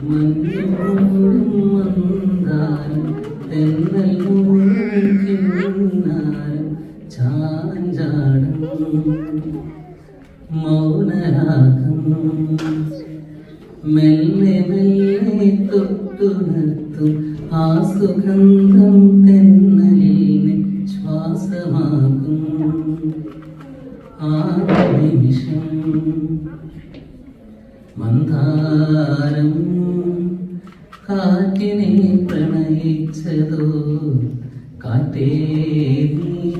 മഞ്ഞോടും മന്ദാരം തെന്നൽ മൂന്നാരം ചാഞ്ചാടും മൗനരാഗം മെല്ലെ മെല്ലെ തൊട്ടുണർത്തും ആ സുഗന്ധം തെന്നലിന് ശ്വാസമാകും ആ നിമിഷം മന്ദാരം കാറ്റിനെ പ്രണയിച്ചതോ കാറ്റേ നീ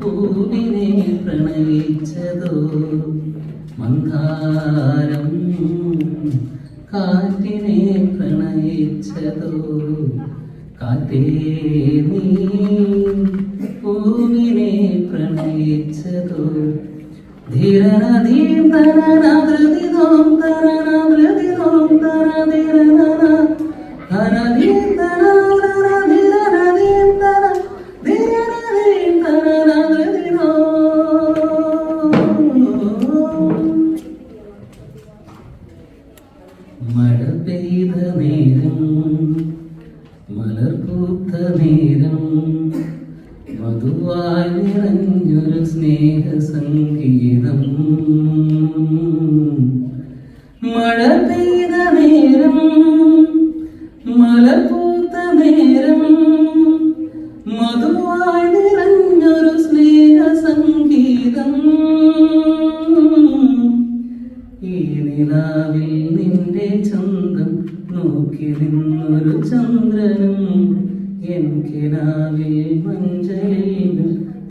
പൂവിനെ പ്രണയിച്ചതോ മന്ദാരം കാറ്റിനെ പ്രണയിച്ചതോ കാറ്റേ നീ പൂവിനെ പ്രണയിച്ചതോ ധീരനധീം തരനാകൃതിതോം തരനാകൃതിതോം തരധീരനന ഹരധീം തരധീരനധീം തര ധീരനധീം തരനാകൃതിതോം മഴ പെയ്ത നേരം മലർ പൂത്ത നേരം മധുവായി നിറഞ്ഞൊരു സ്നേഹ സംഗീതം മഴ പെയ്ത നേരം മലർ പൂത്ത നേരം മധുവായി നിറഞ്ഞൊരു സ്നേഹ സംഗീതം ഈ നിലാവിൽ നിന്റെ ചന്തം നോക്കി നിന്നൊരു ചന്ദ്രനും എൻ കിനാവിൽ മഞ്ചലിൽ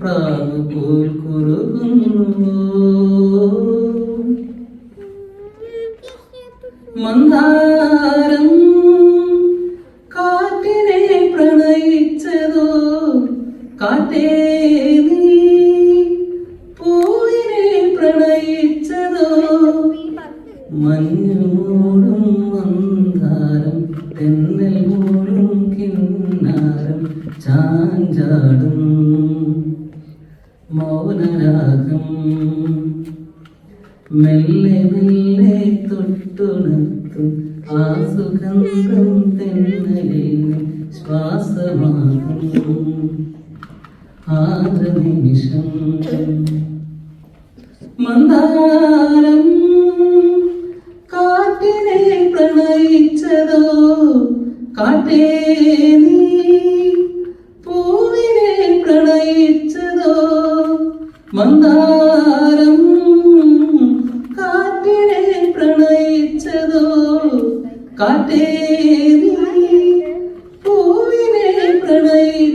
പ്രാവ് പോൽ കുറുകുന്നു മന്ദാരം കാറ്റിനെ പ്രണയിച്ചതോ കാറ്റേ നീ പൂവിനെ പ്രണയിച്ചതോ മഞ്ഞുമൂടും മന്ദാരം തെന്നൽ മൂടും കിന്നാരം ചാഞ്ചാടും മൗനരാഗം മെല്ലെ മെല്ലെ തൊട്ടുണർത്തും ആ സുഗന്ധം തെന്നലിന് ശ്വാസമാകും ആദ്ര നിമിഷം മന്ദാരം കാറ്റിനെ പ്രണയിച്ചതോ കാറ്റേ നീ പൂവിനെ പ്രണയിച്ചതോ മന്ദാരം കാറ്റിനെ പ്രണയിച്ചതോ കാറ്റേ നീ പൂവിനെ പ്രണയിച്ചതോ